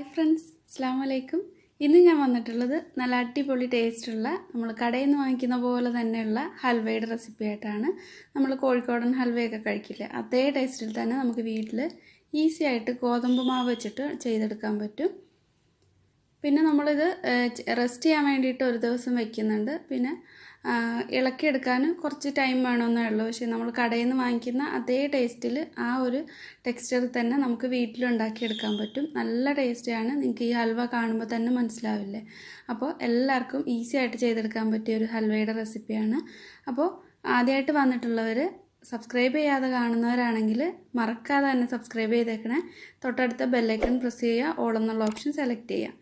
Hi friends, Assalamu alaikum. ഇന്ന് ഞാൻ വന്നിട്ടുള്ളത് നല്ല അടിപൊളി ടേസ്റ്റ് ഉള്ള നമ്മൾ കടയിൽ നിന്ന് വാങ്ങിക്കുന്ന പോലെ തന്നെയുള്ള ഹൽവയുടെ റെസിപ്പി ആയിട്ടാണ്. നമ്മൾ കോഴിക്കോടൻ ഹൽവയൊക്കെ കഴിക്കില്ലേ, അതേ ടേസ്റ്റിൽ തന്നെ നമുക്ക് വീട്ടിൽ ഈസി ആയിട്ട് ഗോതമ്പ് മാവ് വെച്ചിട്ട് ചെയ്തെടുക്കാൻ പറ്റും. പിന്നെ നമ്മളിത് റെസ്റ്റ് ചെയ്യാൻ വേണ്ടിയിട്ട് ഒരു ദിവസം വെക്കുന്നുണ്ട്. പിന്നെ ഇളക്കിയെടുക്കാൻ കുറച്ച് ടൈം വേണമെന്നേ ഉള്ളൂ. പക്ഷേ നമ്മൾ കടയിൽ നിന്ന് വാങ്ങിക്കുന്ന അതേ ടേസ്റ്റിൽ ആ ഒരു ടെക്സ്ചറിൽ തന്നെ നമുക്ക് വീട്ടിലുണ്ടാക്കിയെടുക്കാൻ പറ്റും. നല്ല ടേസ്റ്റിയാണ്. നിങ്ങൾക്ക് ഈ ഹൽവ കാണുമ്പോൾ തന്നെ മനസ്സിലാവില്ലേ. അപ്പോൾ എല്ലാവർക്കും ഈസി ആയിട്ട് ചെയ്തെടുക്കാൻ പറ്റിയ ഒരു ഹൽവയുടെ റെസിപ്പിയാണ്. അപ്പോൾ ആദ്യമായിട്ട് വന്നിട്ടുള്ളവർ സബ്സ്ക്രൈബ് ചെയ്യാതെ കാണുന്നവരാണെങ്കിൽ മറക്കാതെ തന്നെ സബ്സ്ക്രൈബ് ചെയ്തേക്കണേ. തൊട്ടടുത്ത ബെല്ലൈക്കൺ പ്രസ് ചെയ്യുക, ഓൾ എന്നുള്ള ഓപ്ഷൻ സെലക്ട് ചെയ്യുക.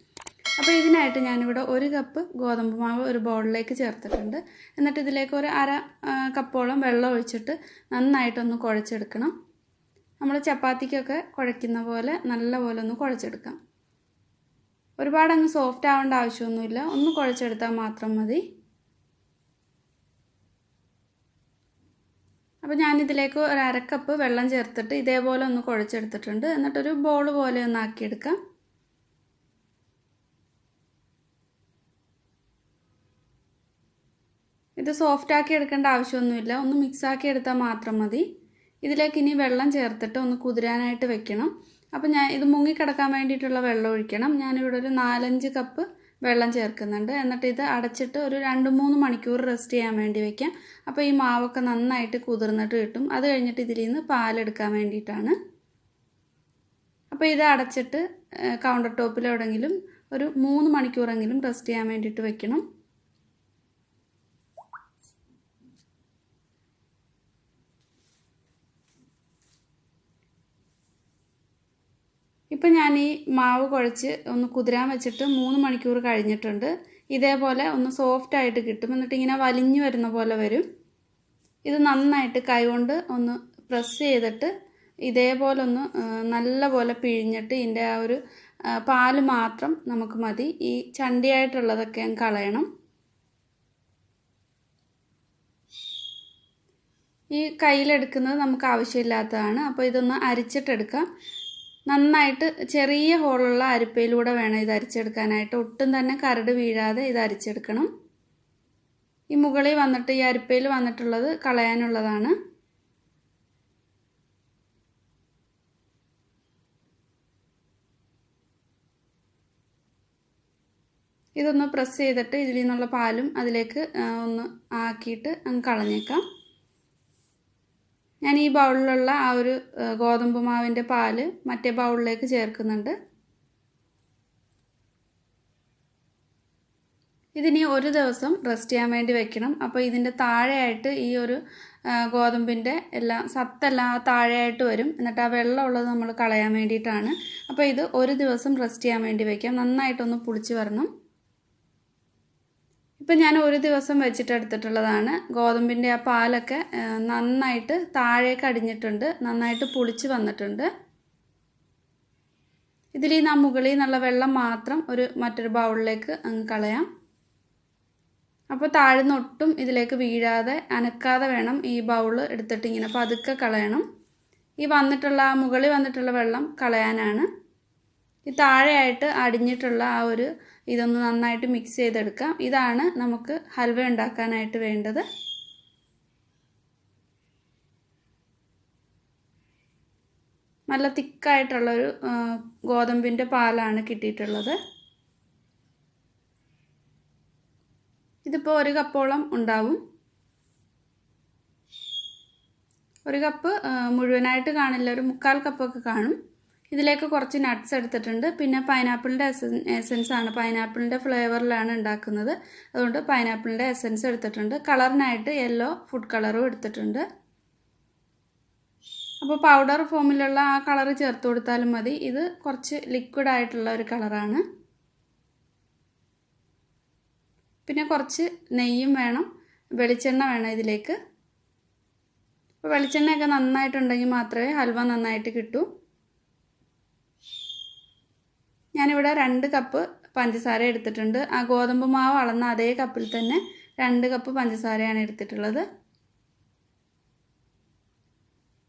അപ്പോൾ ഇതിനായിട്ട് ഞാനിവിടെ 1 കപ്പ് ഗോതമ്പ് മാവ് ഒരു ബൗളിലേക്ക് ചേർത്തിട്ടുണ്ട്. എന്നിട്ട് ഇതിലേക്ക് ഒരു അര കപ്പോളം വെള്ളം ഒഴിച്ചിട്ട് നന്നായിട്ടൊന്ന് കുഴച്ചെടുക്കണം. നമ്മൾ ചപ്പാത്തിക്കൊക്കെ കുഴയ്ക്കുന്ന പോലെ നല്ലപോലെ ഒന്ന് കുഴച്ചെടുക്കാം. ഒരുപാട് അങ്ങ് സോഫ്റ്റ് ആവേണ്ട ആവശ്യമൊന്നുമില്ല, ഒന്ന് കുഴച്ചെടുത്താൽ മാത്രം മതി. അപ്പോൾ ഞാനിതിലേക്ക് ഒരു അര കപ്പ് വെള്ളം ചേർത്തിട്ട് ഇതേപോലെ ഒന്ന് കുഴച്ചെടുത്തിട്ടുണ്ട്. എന്നിട്ടൊരു ബോൾ പോലെ ഒന്ന് ആക്കിയെടുക്കാം. ഇത് സോഫ്റ്റ് ആക്കി എടുക്കേണ്ട ആവശ്യമൊന്നുമില്ല, ഒന്ന് മിക്സ് ആക്കി എടുത്താൽ മാത്രം മതി. ഇതിലേക്ക് ഇനി വെള്ളം ചേർത്തിട്ട് ഒന്ന് കുതിരാനായിട്ട് വെക്കണം. അപ്പോൾ ഞാൻ ഇത് മുങ്ങിക്കിടക്കാൻ വേണ്ടിയിട്ടുള്ള വെള്ളം ഒഴിക്കണം. ഞാനിവിടെ ഒരു 4-5 കപ്പ് വെള്ളം ചേർക്കുന്നുണ്ട്. എന്നിട്ട് ഇത് അടച്ചിട്ട് ഒരു 2-3 മണിക്കൂർ റെസ്റ്റ് ചെയ്യാൻ വേണ്ടി വെക്കാം. അപ്പോൾ ഈ മാവൊക്കെ നന്നായിട്ട് കുതിർന്നിട്ട് കിട്ടും. അത് കഴിഞ്ഞിട്ട് ഇതിൽ നിന്ന് പാലെടുക്കാൻ വേണ്ടിയിട്ടാണ്. അപ്പോൾ ഇത് അടച്ചിട്ട് കൗണ്ടർ ടോപ്പിലെവിടെയെങ്കിലും ഒരു 3 മണിക്കൂറെങ്കിലും റെസ്റ്റ് ചെയ്യാൻ വേണ്ടിയിട്ട് വെക്കണം. ഇപ്പം ഞാൻ ഈ മാവ് കുഴച്ച് ഒന്ന് കുതിരാൻ വെച്ചിട്ട് 3 മണിക്കൂർ കഴിഞ്ഞിട്ടുണ്ട്. ഇതേപോലെ ഒന്ന് സോഫ്റ്റായിട്ട് കിട്ടും. എന്നിട്ട് ഇങ്ങനെ വലിഞ്ഞു വരുന്ന പോലെ വരും. ഇത് നന്നായിട്ട് കൈകൊണ്ട് ഒന്ന് പ്രസ് ചെയ്തിട്ട് ഇതേപോലെ ഒന്ന് നല്ലപോലെ പിഴിഞ്ഞിട്ട് ഇതിൻ്റെ ആ ഒരു പാല് മാത്രം നമുക്ക് മതി. ഈ ചണ്ടിയായിട്ടുള്ളതൊക്കെ അങ്ങ് കളയണം. ഈ കയ്യിലെടുക്കുന്നത് നമുക്ക് ആവശ്യമില്ലാത്തതാണ്. അപ്പോൾ ഇതൊന്ന് അരിച്ചിട്ടെടുക്കാം. നന്നായിട്ട് ചെറിയ ഹോളുള്ള അരിപ്പയിലൂടെ വേണം ഇത് അരിച്ചെടുക്കാനായിട്ട്. ഒട്ടും തന്നെ കരട് വീഴാതെ ഇത് അരിച്ചെടുക്കണം. ഈ മുകളിൽ വന്നിട്ട് ഈ അരിപ്പയിൽ വന്നിട്ടുള്ളത് കളയാനുള്ളതാണ്. ഇതൊന്ന് പ്രസ് ചെയ്തിട്ട് ഇതിൽ നിന്നുള്ള പാലും അതിലേക്ക് ഒന്ന് ആക്കിയിട്ട് അങ്ങ് കളഞ്ഞേക്കാം. ഞാൻ ഈ ബൗളിലുള്ള ആ ഒരു ഗോതമ്പ് മാവിൻ്റെ പാല് മറ്റേ ബൗളിലേക്ക് ചേർക്കുന്നുണ്ട്. ഇതിനി ഒരു ദിവസം റെസ്റ്റ് ചെയ്യാൻ വേണ്ടി വെക്കണം. അപ്പോൾ ഇതിൻ്റെ താഴെയായിട്ട് ഈ ഒരു ഗോതമ്പിൻ്റെ സത്തെല്ലാം താഴെയായിട്ട് വരും. എന്നിട്ട് ആ വെള്ളമുള്ളത് നമ്മൾ കളയാൻ വേണ്ടിയിട്ടാണ്. അപ്പോൾ ഇത് ഒരു ദിവസം റെസ്റ്റ് ചെയ്യാൻ വേണ്ടി വയ്ക്കാം. നന്നായിട്ടൊന്ന് പുളിച്ച് വരണം. ഇപ്പം ഞാൻ ഒരു ദിവസം വെച്ചിട്ട് എടുത്തിട്ടുള്ളതാണ്. ഗോതമ്പിൻ്റെ ആ പാലൊക്കെ നന്നായിട്ട് താഴേക്ക് അടിഞ്ഞിട്ടുണ്ട്, നന്നായിട്ട് പുളിച്ച് വന്നിട്ടുണ്ട്. ഇതിൽ ഈ മുകളിൽ നിന്നുള്ള വെള്ളം മാത്രം മറ്റൊരു ബൗളിലേക്ക് അങ്ങ് കളയാം. അപ്പോൾ താഴ്ന്ന് ഒട്ടും ഇതിലേക്ക് വീഴാതെ അനക്കാതെ വേണം ഈ ബൗള് എടുത്തിട്ട് ഇങ്ങനെ പതുക്കെ കളയണം. ഈ മുകളിൽ വന്നിട്ടുള്ള വെള്ളം കളയാനാണ്. ഈ താഴെയായിട്ട് അടിഞ്ഞിട്ടുള്ള ആ ഒരു ഇതൊന്ന് നന്നായിട്ട് മിക്സ് ചെയ്തെടുക്കാം. ഇതാണ് നമുക്ക് ഹൽവ ഉണ്ടാക്കാനായിട്ട് വേണ്ടത്. നല്ല തിക്കായിട്ടുള്ളൊരു ഗോതമ്പിൻ്റെ പാലാണ് കിട്ടിയിട്ടുള്ളത്. ഇതിപ്പോൾ 1 കപ്പോളം ഉണ്ടാവും. 1 കപ്പ് മുഴുവനായിട്ട് കാണില്ല, ഒരു 1/4 കപ്പൊക്കെ കാണും. ഇതിലേക്ക് കുറച്ച് നട്ട്സ് എടുത്തിട്ടുണ്ട്. പിന്നെ പൈനാപ്പിളിൻ്റെ എസൻസ് ആണ്, പൈനാപ്പിളിൻ്റെ ഫ്ലേവറിലാണ് ഉണ്ടാക്കുന്നത്. അതുകൊണ്ട് പൈനാപ്പിളിൻ്റെ എസൻസ് എടുത്തിട്ടുണ്ട്. കളറിനായിട്ട് യെല്ലോ ഫുഡ് കളറും എടുത്തിട്ടുണ്ട്. അപ്പോൾ പൗഡർ ഫോമിലുള്ള ആ കളർ ചേർത്ത് കൊടുത്താലും മതി. ഇത് കുറച്ച് ലിക്വിഡ് ആയിട്ടുള്ള ഒരു കളറാണ്. പിന്നെ കുറച്ച് നെയ്യും വേണം, വെളിച്ചെണ്ണ വേണം ഇതിലേക്ക്. അപ്പോൾ വെളിച്ചെണ്ണയൊക്കെ നന്നായിട്ടുണ്ടെങ്കിൽ മാത്രമേ ഹൽവ നന്നായിട്ട് കിട്ടൂ. ഞാനിവിടെ 2 കപ്പ് പഞ്ചസാര എടുത്തിട്ടുണ്ട്. ആ ഗോതമ്പ് മാവ് അളന്ന അതേ കപ്പിൽ തന്നെ 2 കപ്പ് പഞ്ചസാരയാണ് എടുത്തിട്ടുള്ളത്.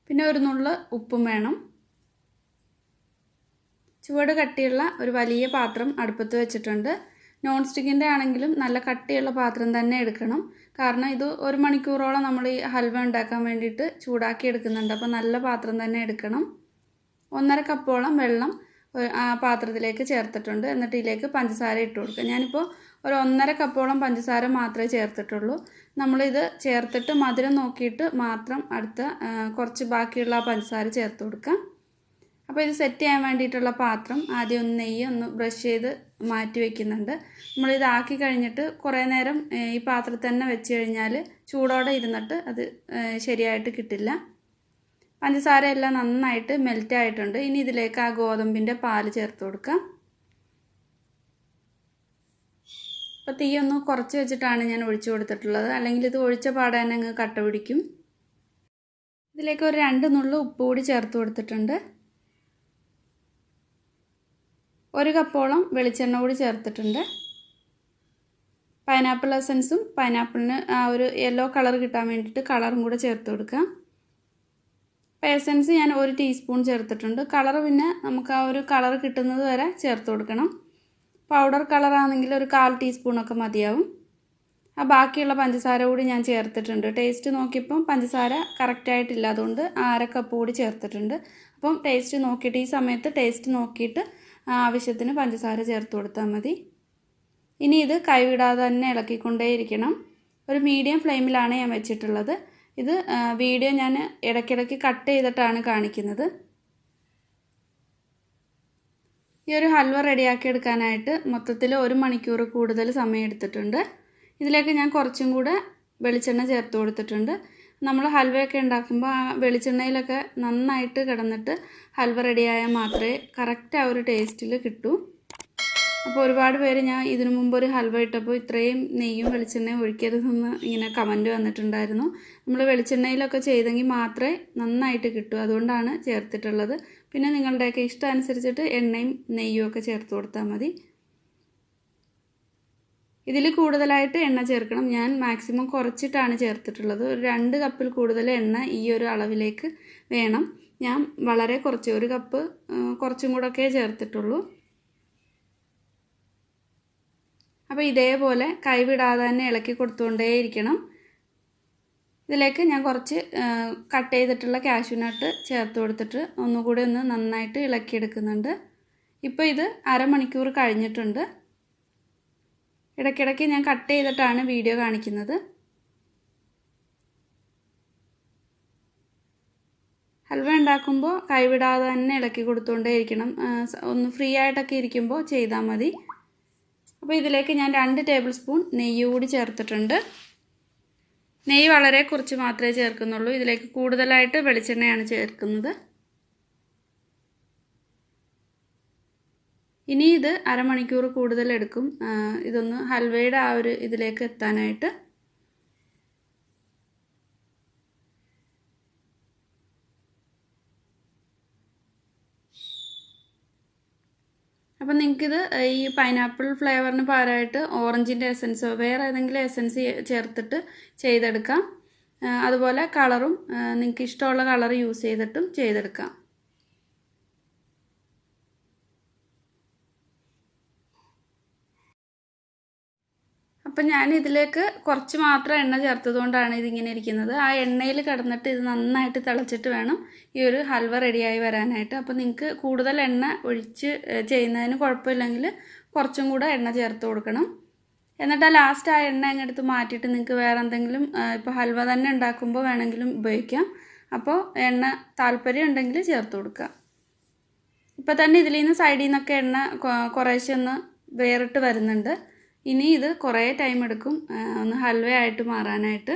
പിന്നെ ഒരു നുള്ള് ഉപ്പും വേണം. ചുവട് കട്ടിയുള്ള ഒരു വലിയ പാത്രം അടുപ്പത്ത് വെച്ചിട്ടുണ്ട്. നോൺ സ്റ്റിക്കിൻ്റെ ആണെങ്കിലും നല്ല കട്ടിയുള്ള പാത്രം തന്നെ എടുക്കണം. കാരണം ഇത് 1 മണിക്കൂറോളം നമ്മൾ ഈ ഹൽവ ഉണ്ടാക്കാൻ വേണ്ടിയിട്ട് ചൂടാക്കി എടുക്കുന്നുണ്ട്. അപ്പോൾ നല്ല പാത്രം തന്നെ എടുക്കണം. 1.5 കപ്പോളം വെള്ളം ആ പാത്രത്തിലേക്ക് ചേർത്തിട്ടുണ്ട്. എന്നിട്ട് ഇതിലേക്ക് പഞ്ചസാര ഇട്ട് കൊടുക്കുക. ഞാനിപ്പോൾ ഒരു 1.5 കപ്പോളം പഞ്ചസാര മാത്രമേ ചേർത്തിട്ടുള്ളൂ. നമ്മളിത് ചേർത്തിട്ട് മധുരം നോക്കിയിട്ട് മാത്രം അടുത്ത കുറച്ച് ബാക്കിയുള്ള ആ പഞ്ചസാര ചേർത്ത് കൊടുക്കാം. അപ്പോൾ ഇത് സെറ്റ് ചെയ്യാൻ വേണ്ടിയിട്ടുള്ള പാത്രം ആദ്യം നെയ്യ് ബ്രഷ് ചെയ്ത് മാറ്റി വയ്ക്കുന്നുണ്ട്. നമ്മളിത് ആക്കി കഴിഞ്ഞിട്ട് കുറേ നേരം ഈ പാത്രത്തിൽ തന്നെ വെച്ച് കഴിഞ്ഞാൽ ചൂടോടെ ഇരുന്നിട്ട് അത് ശരിയായിട്ട് കിട്ടില്ല. പഞ്ചസാര എല്ലാം നന്നായിട്ട് മെൽറ്റ് ആയിട്ടുണ്ട്. ഇനി ഇതിലേക്ക് ആ ഗോതമ്പിൻ്റെ പാല് ചേർത്ത് കൊടുക്കാം. അപ്പോൾ തീ ഒന്ന് കുറച്ച് വെച്ചിട്ടാണ് ഞാൻ ഒഴിച്ചു കൊടുത്തിട്ടുള്ളത്. അല്ലെങ്കിൽ ഇത് ഒഴിച്ച പാടെ തന്നെ അങ്ങ് കട്ട പിടിക്കും. ഇതിലേക്ക് ഒരു 2 നുള്ളു ഉപ്പ് കൂടി ചേർത്ത് കൊടുത്തിട്ടുണ്ട്. 1 കപ്പോളം വെളിച്ചെണ്ണ കൂടി ചേർത്തിട്ടുണ്ട്. പൈനാപ്പിൾ എസൻസും പൈനാപ്പിളിന് ആ ഒരു യെല്ലോ കളർ കിട്ടാൻ വേണ്ടിയിട്ട് കളറും കൂടെ ചേർത്ത് കൊടുക്കാം. അപ്പോൾ എസൻസ് ഞാൻ 1 ടീസ്പൂൺ ചേർത്തിട്ടുണ്ട്. കളർ പിന്നെ നമുക്ക് ആ ഒരു കളർ കിട്ടുന്നത് വരെ ചേർത്ത് കൊടുക്കണം. പൗഡർ കളറാണെങ്കിൽ ഒരു 1/4 ടീസ്പൂണൊക്കെ മതിയാവും. ആ ബാക്കിയുള്ള പഞ്ചസാര കൂടി ഞാൻ ചേർത്തിട്ടുണ്ട്. ടേസ്റ്റ് നോക്കിയപ്പം പഞ്ചസാര കറക്റ്റായിട്ടില്ല, അതുകൊണ്ട് 1/2 കപ്പ് കൂടി ചേർത്തിട്ടുണ്ട്. അപ്പം ടേസ്റ്റ് നോക്കിയിട്ട് ഈ സമയത്ത് ടേസ്റ്റ് നോക്കിയിട്ട് ആവശ്യത്തിന് പഞ്ചസാര ചേർത്ത് കൊടുത്താൽ മതി. ഇനി ഇത് കൈവിടാതെ തന്നെ ഇളക്കിക്കൊണ്ടേയിരിക്കണം. ഒരു മീഡിയം ഫ്ലെയിമിലാണ് ഞാൻ വെച്ചിട്ടുള്ളത്. ഇത് വീഡിയോ ഞാൻ ഇടയ്ക്കിടയ്ക്ക് കട്ട് ചെയ്തിട്ടാണ് കാണിക്കുന്നത്. ഈ ഒരു ഹൽവ റെഡിയാക്കി എടുക്കാനായിട്ട് മൊത്തത്തിൽ 1 മണിക്കൂർ കൂടുതൽ സമയം എടുത്തിട്ടുണ്ട്. ഇതിലേക്ക് ഞാൻ കുറച്ചും കൂടെ വെളിച്ചെണ്ണ ചേർത്ത് കൊടുത്തിട്ടുണ്ട്. നമ്മൾ ഹൽവയൊക്കെ ഉണ്ടാക്കുമ്പോൾ ആ വെളിച്ചെണ്ണയിലൊക്കെ നന്നായിട്ട് കിടന്നിട്ട് ഹൽവ റെഡിയായാൽ മാത്രമേ കറക്റ്റ് ആ ഒരു ടേസ്റ്റിൽ കിട്ടൂ. അപ്പോൾ ഒരുപാട് പേര് ഞാൻ ഇതിനു മുമ്പ് ഒരു ഹൽവ ഇട്ടപ്പോൾ ഇത്രയും നെയ്യും വെളിച്ചെണ്ണയും ഒഴിക്കരുതെന്ന് ഇങ്ങനെ കമൻറ്റ് വന്നിട്ടുണ്ടായിരുന്നു. നമ്മൾ വെളിച്ചെണ്ണയിലൊക്കെ ചെയ്തെങ്കിൽ മാത്രമേ നന്നായിട്ട് കിട്ടൂ, അതുകൊണ്ടാണ് ചേർത്തിട്ടുള്ളത്. പിന്നെ നിങ്ങളുടെയൊക്കെ ഇഷ്ടം അനുസരിച്ചിട്ട് എണ്ണയും നെയ്യും ഒക്കെ ചേർത്ത് കൊടുത്താൽ മതി. ഇതിൽ കൂടുതലായിട്ട് എണ്ണ ചേർക്കണം. ഞാൻ മാക്സിമം കുറച്ചിട്ടാണ് ചേർത്തിട്ടുള്ളത്. ഒരു 2 കപ്പിൽ കൂടുതൽ എണ്ണ ഈ ഒരു അളവിലേക്ക് വേണം. ഞാൻ വളരെ കുറച്ച് 1 കപ്പ് കുറച്ചും കൂടെയൊക്കെ ചേർത്തിട്ടുള്ളൂ. അപ്പോൾ ഇതേപോലെ കൈവിടാതെ തന്നെ ഇളക്കി കൊടുത്തുകൊണ്ടേയിരിക്കണം. ഇതിലേക്ക് ഞാൻ കുറച്ച് കട്ട് ചെയ്തിട്ടുള്ള കാഷ്യൂ നട്ട് ചേർത്ത് കൊടുത്തിട്ട് ഒന്നുകൂടി ഒന്ന് നന്നായിട്ട് ഇളക്കിയെടുക്കുന്നുണ്ട്. ഇപ്പോൾ ഇത് 1/2 മണിക്കൂർ കഴിഞ്ഞിട്ടുണ്ട്. ഇടയ്ക്കിടയ്ക്ക് ഞാൻ കട്ട് ചെയ്തിട്ടാണ് വീഡിയോ കാണിക്കുന്നത്. ഹൽവ ഉണ്ടാക്കുമ്പോൾ കൈവിടാതെ തന്നെ ഇളക്കി കൊടുത്തുകൊണ്ടേയിരിക്കണം. ഒന്ന് ഫ്രീ ആയിട്ടൊക്കെ ഇരിക്കുമ്പോൾ ചെയ്താൽ മതി. അപ്പോൾ ഇതിലേക്ക് ഞാൻ 2 ടേബിൾ സ്പൂൺ നെയ്യ് കൂടി ചേർത്തിട്ടുണ്ട്. നെയ്യ് വളരെ കുറച്ച് മാത്രമേ ചേർക്കുന്നുള്ളൂ. ഇതിലേക്ക് കൂടുതലായിട്ട് വെളിച്ചെണ്ണയാണ് ചേർക്കുന്നത്. ഇനി ഇത് 1/2 മണിക്കൂർ കൂടുതൽ എടുക്കും ഇതൊന്ന് ഹൽവയുടെ ആ ഒരു ഇതിലേക്ക് എത്താനായിട്ട്. അപ്പം നിങ്ങൾക്കിത് ഈ പൈനാപ്പിൾ ഫ്ലേവറിന് പകരമായിട്ട് ഓറഞ്ചിൻ്റെ എസൻസോ വേറെ ഏതെങ്കിലും എസൻസ് ചേർത്തിട്ട് ചെയ്തെടുക്കാം. അതുപോലെ കളറും നിങ്ങൾക്ക് ഇഷ്ടമുള്ള കളർ യൂസ് ചെയ്തിട്ടും ചെയ്തെടുക്കാം. അപ്പം ഞാൻ ഇതിലേക്ക് കുറച്ച് മാത്രം എണ്ണ ചേർത്തതുകൊണ്ടാണ് ഇതിങ്ങനെ ഇരിക്കുന്നത്. ആ എണ്ണയിൽ കിടന്നിട്ട് ഇത് നന്നായിട്ട് തിളച്ചിട്ട് വേണം ഈ ഒരു ഹൽവ റെഡിയായി വരാനായിട്ട്. അപ്പോൾ നിങ്ങൾക്ക് കൂടുതൽ എണ്ണ ഒഴിച്ച് ചെയ്യുന്നതിന് കുഴപ്പമില്ലെങ്കിൽ കുറച്ചും കൂടെ എണ്ണ ചേർത്ത് കൊടുക്കണം. എന്നിട്ട് ആ ലാസ്റ്റ് ആ എണ്ണ അങ്ങെടുത്ത് മാറ്റിയിട്ട് നിങ്ങൾക്ക് വേറെ എന്തെങ്കിലും ഇപ്പോൾ ഹൽവ തന്നെ ഉണ്ടാക്കുമ്പോൾ വേണമെങ്കിലും ഉപയോഗിക്കാം. അപ്പോൾ എണ്ണ താല്പര്യം ഉണ്ടെങ്കിൽ ചേർത്ത് കൊടുക്കുക. ഇപ്പോൾ തന്നെ ഇതിൽ നിന്ന് സൈഡിൽ നിന്നൊക്കെ എണ്ണ കുറേശ്ശെ ഒന്ന് വേറിട്ട് വരുന്നുണ്ട്. ഇനി ഇത് കുറേ ടൈം എടുക്കും ഒന്ന് ഹൽവയായിട്ട് മാറാനായിട്ട്.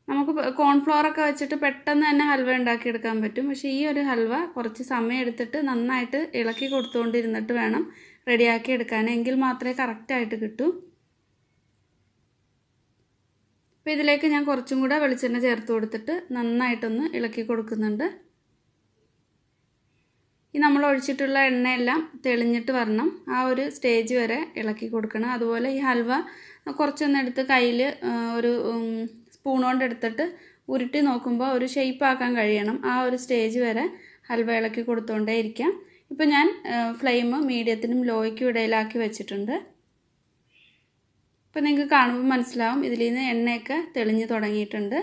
നമുക്ക് കോൺഫ്ലോറൊക്കെ വെച്ചിട്ട് പെട്ടെന്ന് തന്നെ ഹൽവ ഉണ്ടാക്കിയെടുക്കാൻ പറ്റും. പക്ഷേ ഈ ഒരു ഹൽവ കുറച്ച് സമയം എടുത്തിട്ട് നന്നായിട്ട് ഇളക്കി കൊടുത്തുകൊണ്ടിരുന്നിട്ട് വേണം റെഡിയാക്കി എടുക്കാൻ. എങ്കിൽ മാത്രമേ കറക്റ്റായിട്ട് കിട്ടൂ. അപ്പോൾ ഇതിലേക്ക് ഞാൻ കുറച്ചും കൂടെ വെളിച്ചെണ്ണ ചേർത്ത് കൊടുത്തിട്ട് നന്നായിട്ടൊന്ന് ഇളക്കി കൊടുക്കുന്നുണ്ട്. ഈ നമ്മൾ ഒഴിച്ചിട്ടുള്ള എണ്ണയെല്ലാം തെളിഞ്ഞിട്ട് വരണം. ആ ഒരു സ്റ്റേജ് വരെ ഇളക്കി കൊടുക്കണം. അതുപോലെ ഈ ഹൽവ കുറച്ചൊന്നെടുത്ത് കയ്യിൽ ഒരു സ്പൂൺ കൊണ്ട് എടുത്തിട്ട് ഉരുട്ടി നോക്കുമ്പോൾ ഒരു ഷേപ്പ് ആക്കാൻ കഴിയണം. ആ ഒരു സ്റ്റേജ് വരെ ഹൽവ ഇളക്കി കൊടുത്തുകൊണ്ടേ ഇരിക്കാം. ഇപ്പോൾ ഞാൻ ഫ്ലെയിം മീഡിയത്തിനും ലോയ്ക്കും ഇടയിലാക്കി വെച്ചിട്ടുണ്ട്. ഇപ്പോൾ നിങ്ങൾക്ക് കാണുമ്പോൾ മനസ്സിലാവും ഇതിൽ നിന്ന് എണ്ണയൊക്കെ തെളിഞ്ഞ് തുടങ്ങിയിട്ടുണ്ട്.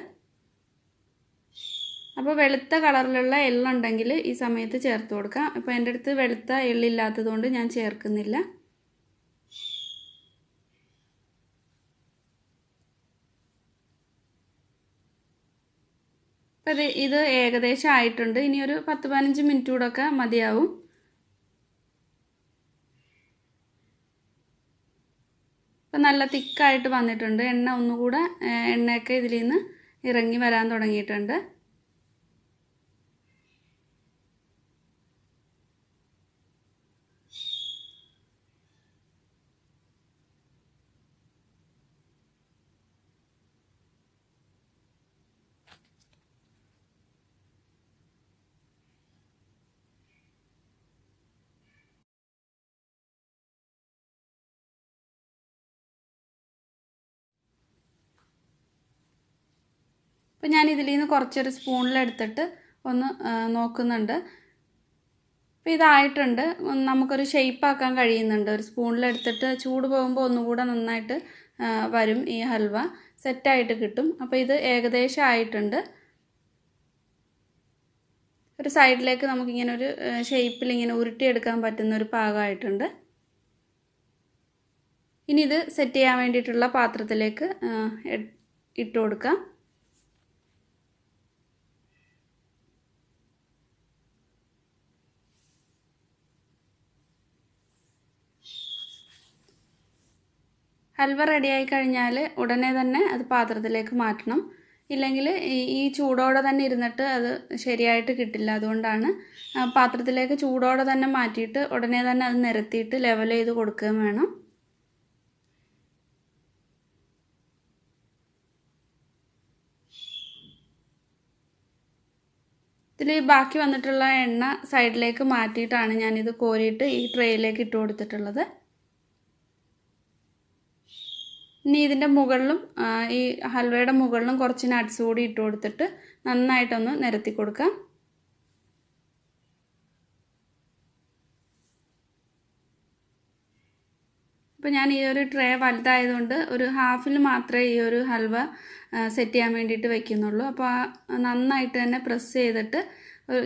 അപ്പോൾ വെളുത്ത കളറിലുള്ള എള്ളുണ്ടെങ്കിൽ ഈ സമയത്ത് ചേർത്ത് കൊടുക്കാം. അപ്പോൾ എൻ്റെ അടുത്ത് വെളുത്ത എള്ളില്ലാത്തതുകൊണ്ട് ഞാൻ ചേർക്കുന്നില്ല. അപ്പോൾ ഇത് ഏകദേശം ആയിട്ടുണ്ട്. ഇനി ഒരു 10-15 മിനിറ്റ് കൂടെയൊക്കെ മതിയാവും. ഇപ്പം നല്ല തിക്കായിട്ട് വന്നിട്ടുണ്ട്. എണ്ണയൊക്കെ ഇതിൽ നിന്ന് ഇറങ്ങി വരാൻ തുടങ്ങിയിട്ടുണ്ട്. അപ്പോൾ ഞാൻ ഇതിൽ നിന്ന് കുറച്ചൊരു സ്പൂണിലെടുത്തിട്ട് ഒന്ന് നോക്കുന്നുണ്ട്. അപ്പോൾ ഇതായിട്ടുണ്ട്. നമുക്കൊരു ഷേപ്പാക്കാൻ കഴിയുന്നുണ്ട്. ഒരു സ്പൂണിലെടുത്തിട്ട് ചൂട് പോകുമ്പോൾ ഒന്നുകൂടെ നന്നായിട്ട് വരും. ഈ ഹൽവ സെറ്റായിട്ട് കിട്ടും. അപ്പോൾ ഇത് ഏകദേശം ആയിട്ടുണ്ട്. ഒരു സൈഡിലേക്ക് നമുക്കിങ്ങനെ ഒരു ഷേപ്പിൽ ഇങ്ങനെ ഉരുട്ടിയെടുക്കാൻ പറ്റുന്ന ഒരു പാകമായിട്ടുണ്ട്. ഇനി ഇത് സെറ്റ് ചെയ്യാൻ വേണ്ടിയിട്ടുള്ള പാത്രത്തിലേക്ക് ഇട്ട് കൊടുക്കാം. ഹൽവ റെഡിയായി കഴിഞ്ഞാൽ ഉടനെ തന്നെ അത് പാത്രത്തിലേക്ക് മാറ്റണം. ഇല്ലെങ്കിൽ ഈ ചൂടോടെ തന്നെ ഇരുന്നിട്ട് അത് ശരിയായിട്ട് കിട്ടില്ല. അതുകൊണ്ടാണ് പാത്രത്തിലേക്ക് ചൂടോടെ തന്നെ മാറ്റിയിട്ട് ഉടനെ തന്നെ അത് നിരത്തിയിട്ട് ലെവൽ ചെയ്ത് കൊടുക്കുകയും വേണം. ഇതിൽ ബാക്കി വന്നിട്ടുള്ള എണ്ണ സൈഡിലേക്ക് മാറ്റിയിട്ടാണ് ഞാനിത് കോരിയിട്ട് ഈ ട്രേയിലേക്ക് ഇട്ട് കൊടുത്തിട്ടുള്ളത്. ഇനി ഇതിൻ്റെ മുകളിലും ഈ ഹൽവയുടെ മുകളിലും കുറച്ച് നട്ട്സ് കൂടി ഇട്ട് കൊടുത്തിട്ട് നന്നായിട്ടൊന്ന് നിരത്തി കൊടുക്കാം. അപ്പോൾ ഞാൻ ഈ ഒരു ട്രേ വലുതായതുകൊണ്ട് ഒരു ഹാഫിൽ മാത്രമേ ഈ ഒരു ഹൽവ സെറ്റ് ചെയ്യാൻ വേണ്ടിയിട്ട് വയ്ക്കുന്നുള്ളൂ. അപ്പോൾ നന്നായിട്ട് തന്നെ പ്രസ് ചെയ്തിട്ട്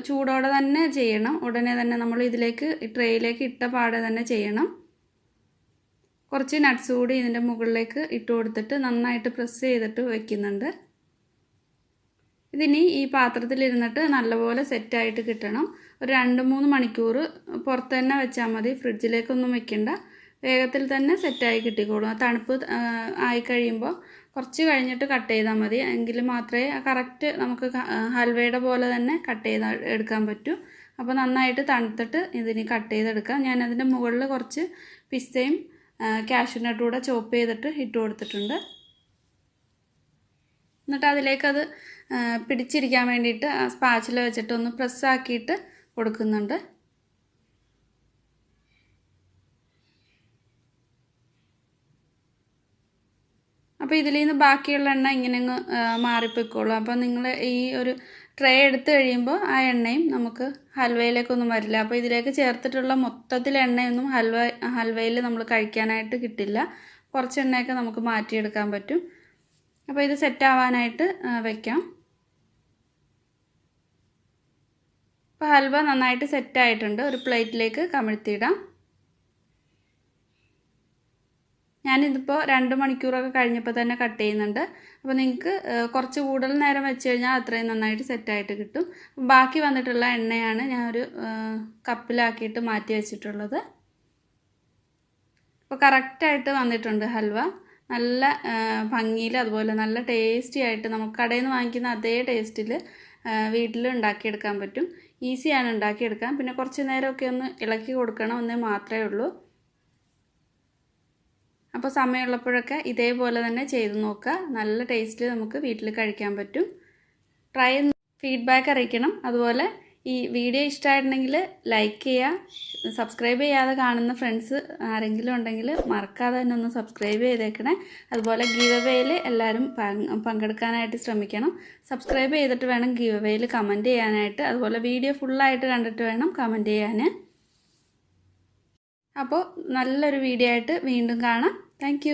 ചൂടോടെ തന്നെ ചെയ്യണം. ഉടനെ തന്നെ നമ്മൾ ഇതിലേക്ക് ട്രേയിലേക്ക് ഇട്ട പാടെ തന്നെ ചെയ്യണം. കുറച്ച് നട്ട്സ് കൂടി ഇതിൻ്റെ മുകളിലേക്ക് ഇട്ട് കൊടുത്തിട്ട് നന്നായിട്ട് പ്രസ് ചെയ്തിട്ട് വയ്ക്കുന്നുണ്ട്. ഇതിനി ഈ പാത്രത്തിലിരുന്നിട്ട് നല്ലപോലെ സെറ്റായിട്ട് കിട്ടണം. ഒരു 2-3 മണിക്കൂർ പുറത്ത് തന്നെ വെച്ചാൽ മതി. ഫ്രിഡ്ജിലേക്കൊന്നും വെക്കണ്ട. വേഗത്തിൽ തന്നെ സെറ്റായി കിട്ടിക്കോളും. ആ തണുപ്പ് ആയി കഴിയുമ്പോൾ കുറച്ച് കഴിഞ്ഞിട്ട് കട്ട് ചെയ്താൽ മതി. എങ്കിൽ മാത്രമേ കറക്റ്റ് നമുക്ക് ഹൽവയുടെ പോലെ തന്നെ കട്ട് ചെയ്ത് എടുക്കാൻ പറ്റൂ. അപ്പോൾ നന്നായിട്ട് തണുത്തിട്ട് ഇതിന് കട്ട് ചെയ്തെടുക്കാം. ഞാൻ അതിൻ്റെ മുകളിൽ കുറച്ച് പിസ്തയും കാഷ്യൂനട്ട് കൂടെ ചോപ്പ് ചെയ്തിട്ട് ഇട്ട് കൊടുത്തിട്ടുണ്ട്. എന്നിട്ട് അതിലേക്കത് പിടിച്ചിരിക്കാൻ വേണ്ടിയിട്ട് സ്പാച്ചില വെച്ചിട്ട് ഒന്ന് പ്രസ്സാക്കിയിട്ട് കൊടുക്കുന്നുണ്ട്. അപ്പോൾ ഇതിൽ നിന്ന് ബാക്കിയുള്ള എണ്ണ ഇങ്ങനെ അങ്ങ് മാറിപ്പോയിക്കോളും. അപ്പോൾ നിങ്ങൾ ഈ ഒരു ട്രേ എടുത്ത് കഴിയുമ്പോൾ ആ എണ്ണയും നമുക്ക് ഹൽവയിലേക്കൊന്നും വരില്ല. അപ്പോൾ ഇതിലേക്ക് ചേർത്തിട്ടുള്ള മൊത്തത്തിൽ എണ്ണയൊന്നും ഹൽവയിൽ നമ്മൾ കഴിക്കാനായിട്ട് കിട്ടില്ല. കുറച്ച് എണ്ണയൊക്കെ നമുക്ക് മാറ്റിയെടുക്കാൻ പറ്റും. അപ്പോൾ ഇത് സെറ്റാവാനായിട്ട് വയ്ക്കാം. അപ്പോൾ ഹൽവ നന്നായിട്ട് സെറ്റായിട്ടുണ്ട്. ഒരു പ്ലേറ്റിലേക്ക് കമിഴ്ത്തിയിടാം. ഞാനിതിപ്പോൾ 2 മണിക്കൂറൊക്കെ കഴിഞ്ഞപ്പോൾ തന്നെ കട്ട് ചെയ്യുന്നുണ്ട്. അപ്പോൾ നിങ്ങൾക്ക് കുറച്ച് കൂടുതൽ നേരം വെച്ച് കഴിഞ്ഞാൽ അത്രയും നന്നായിട്ട് സെറ്റായിട്ട് കിട്ടും. ബാക്കി വന്നിട്ടുള്ള എണ്ണയാണ് ഞാനൊരു കപ്പിലാക്കിയിട്ട് മാറ്റി വെച്ചിട്ടുള്ളത്. അപ്പോൾ കറക്റ്റായിട്ട് വന്നിട്ടുണ്ട് ഹൽവ. നല്ല ഭംഗിയിൽ അതുപോലെ നല്ല ടേസ്റ്റി ആയിട്ട് നമുക്ക് കടയിൽ നിന്ന് വാങ്ങിക്കുന്ന അതേ ടേസ്റ്റിൽ വീട്ടിൽ ഉണ്ടാക്കിയെടുക്കാൻ പറ്റും. ഈസിയാണ് ഉണ്ടാക്കിയെടുക്കാൻ. പിന്നെ കുറച്ച് നേരമൊക്കെ ഒന്ന് ഇളക്കി കൊടുക്കണം എന്നേ മാത്രമേ ഉള്ളൂ. അപ്പോൾ സമയമുള്ളപ്പോഴൊക്കെ ഇതേപോലെ തന്നെ ചെയ്ത് നോക്കുക. നല്ല ടേസ്റ്റിൽ നമുക്ക് വീട്ടിൽ കഴിക്കാൻ പറ്റും. ട്രൈ ഫീഡ്ബാക്ക് അറിയിക്കണം. അതുപോലെ ഈ വീഡിയോ ഇഷ്ടമായിട്ടുണ്ടെങ്കിൽ ലൈക്ക് ചെയ്യുക, സബ്സ്ക്രൈബ് ചെയ്യാതെ കാണുന്ന ഫ്രണ്ട്സ് ആരെങ്കിലും ഉണ്ടെങ്കിൽ മറക്കാതെ തന്നെ ഒന്ന് സബ്സ്ക്രൈബ് ചെയ്തേക്കണേ. അതുപോലെ ഗീവ് അവേയിൽ എല്ലാവരും പങ്കെടുക്കാനായിട്ട് ശ്രമിക്കണം. സബ്സ്ക്രൈബ് ചെയ്തിട്ട് വേണം ഗീവ് അവേയിൽ കമൻറ്റ് ചെയ്യാനായിട്ട്. അതുപോലെ വീഡിയോ ഫുള്ളായിട്ട് കണ്ടിട്ട് വേണം കമൻറ്റ് ചെയ്യാൻ. അപ്പോൾ നല്ലൊരു വീഡിയോ ആയിട്ട് വീണ്ടും കാണാം. താങ്ക്